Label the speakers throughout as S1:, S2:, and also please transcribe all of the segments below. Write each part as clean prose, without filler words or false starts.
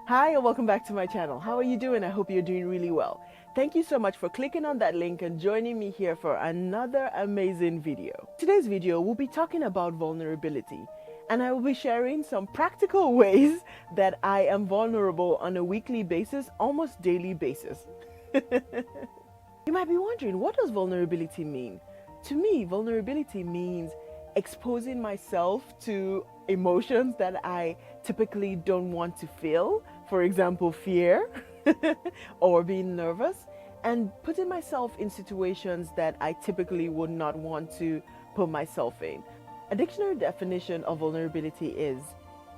S1: Hi and welcome back to my channel. How are you doing? I hope you're doing really well. Thank you so much for clicking on that link and joining me here for another amazing video. Today's video we'll be talking about vulnerability, and I will be sharing some practical ways that I am vulnerable on a weekly basis, almost daily basis. You might be wondering, what does vulnerability mean? To me, vulnerability means exposing myself to emotions that I typically don't want to feel, for example, fear or being nervous, and putting myself in situations that I typically would not want to put myself in. A dictionary definition of vulnerability is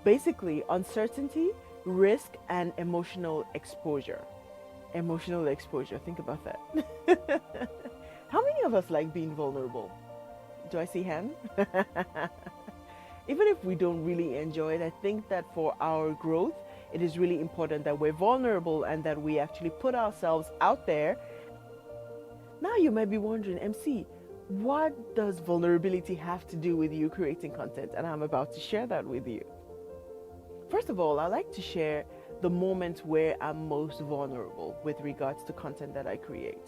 S1: basically uncertainty, risk, and emotional exposure. Emotional exposure, think about that. How many of us like being vulnerable? Do I see hands? Even if we don't really enjoy it, I think that for our growth, it is really important that we're vulnerable and that we actually put ourselves out there. Now you might be wondering, MC, what does vulnerability have to do with you creating content? And I'm about to share that with you. First of all, I like to share the moments where I'm most vulnerable with regards to content that I create.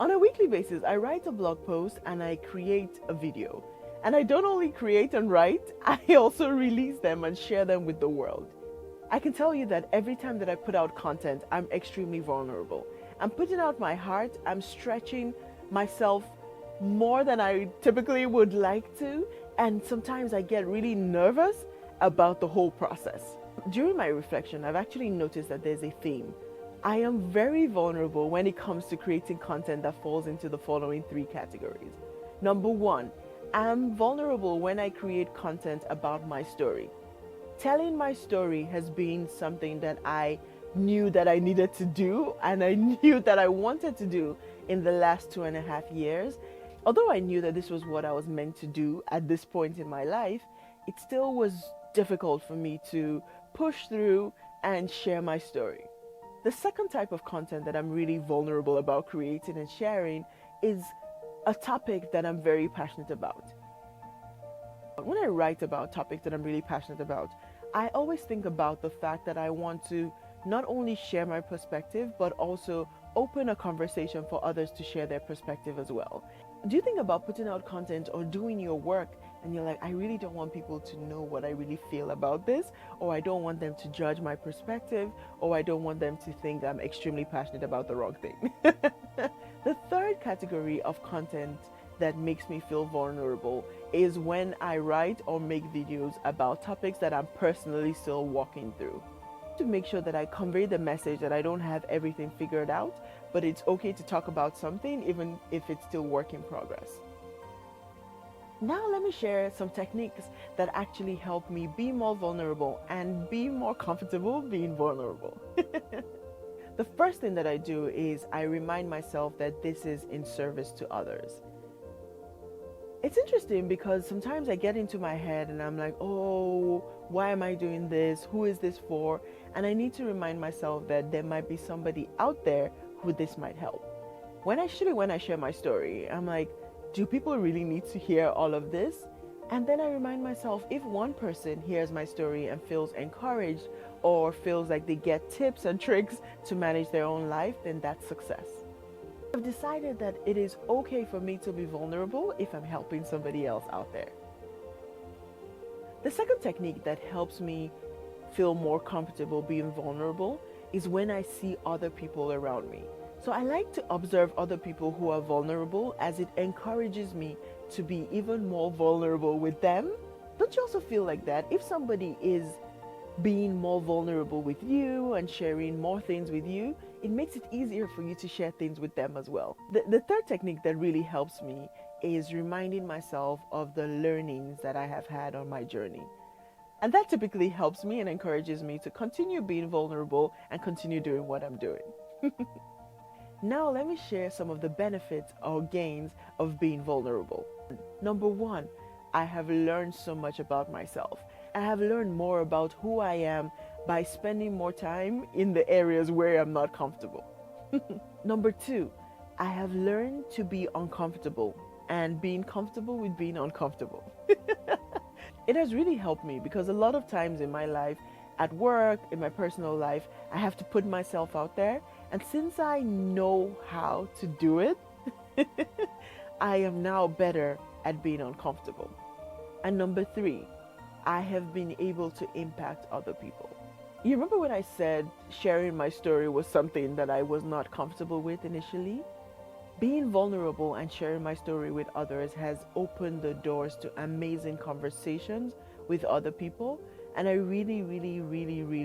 S1: On a weekly basis, I write a blog post and I create a video. And I don't only create and write, I also release them and share them with the world. I can tell you that every time that I put out content, I'm extremely vulnerable. I'm putting out my heart, I'm stretching myself more than I typically would like to, and sometimes I get really nervous about the whole process. During my reflection, I've actually noticed that there's a theme. I am very vulnerable when it comes to creating content that falls into the following three categories. Number one, I'm vulnerable when I create content about my story. Telling my story has been something that I knew that I needed to do, and I knew that I wanted to do in the last 2.5 years. Although I knew that this was what I was meant to do at this point in my life, it still was difficult for me to push through and share my story. The second type of content that I'm really vulnerable about creating and sharing is a topic that I'm very passionate about. When I write about topics that I'm really passionate about, I always think about the fact that I want to not only share my perspective, but also open a conversation for others to share their perspective as well. Do you think about putting out content or doing your work and you're like, I really don't want people to know what I really feel about this, or I don't want them to judge my perspective, or I don't want them to think I'm extremely passionate about the wrong thing? The third category of content that makes me feel vulnerable is when I write or make videos about topics that I'm personally still walking through. To make sure that I convey the message that I don't have everything figured out, but it's okay to talk about something even if it's still work in progress. Now let me share some techniques that actually help me be more vulnerable and be more comfortable being vulnerable. The first thing that I do is I remind myself that this is in service to others. It's interesting because sometimes I get into my head and I'm like, oh, why am I doing this? Who is this for? And I need to remind myself that there might be somebody out there who this might help. When I share my story, I'm like, do people really need to hear all of this? And then I remind myself, if one person hears my story and feels encouraged or feels like they get tips and tricks to manage their own life, then that's success. I've decided that it is okay for me to be vulnerable if I'm helping somebody else out there. The second technique that helps me feel more comfortable being vulnerable is when I see other people around me. So I like to observe other people who are vulnerable, as it encourages me to be even more vulnerable with them. Don't you also feel like that? If somebody is being more vulnerable with you and sharing more things with you, it makes it easier for you to share things with them as well. The third technique that really helps me is reminding myself of the learnings that I have had on my journey. And that typically helps me and encourages me to continue being vulnerable and continue doing what I'm doing. Now let me share some of the benefits or gains of being vulnerable. Number one, I have learned so much about myself. I have learned more about who I am by spending more time in the areas where I'm not comfortable. Number two, I have learned to be uncomfortable and being comfortable with being uncomfortable. It has really helped me because a lot of times in my life, at work, in my personal life, I have to put myself out there. And since I know how to do it, I am now better at being uncomfortable. And number three, I have been able to impact other people. You remember when I said sharing my story was something that I was not comfortable with initially? Being vulnerable and sharing my story with others has opened the doors to amazing conversations with other people. And I really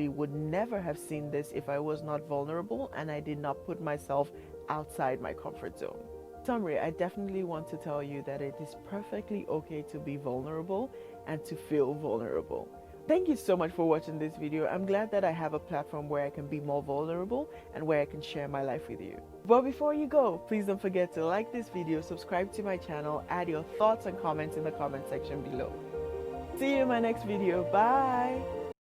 S1: would never have seen this if I was not vulnerable and I did not put myself outside my comfort zone. Summary, I definitely want to tell you that it is perfectly okay to be vulnerable and to feel vulnerable. Thank you so much for watching this video. I'm glad that I have a platform where I can be more vulnerable and where I can share my life with you. But before you go, please don't forget to like this video, subscribe to my channel, add your thoughts and comments in the comment section below. See you in my next video. Bye.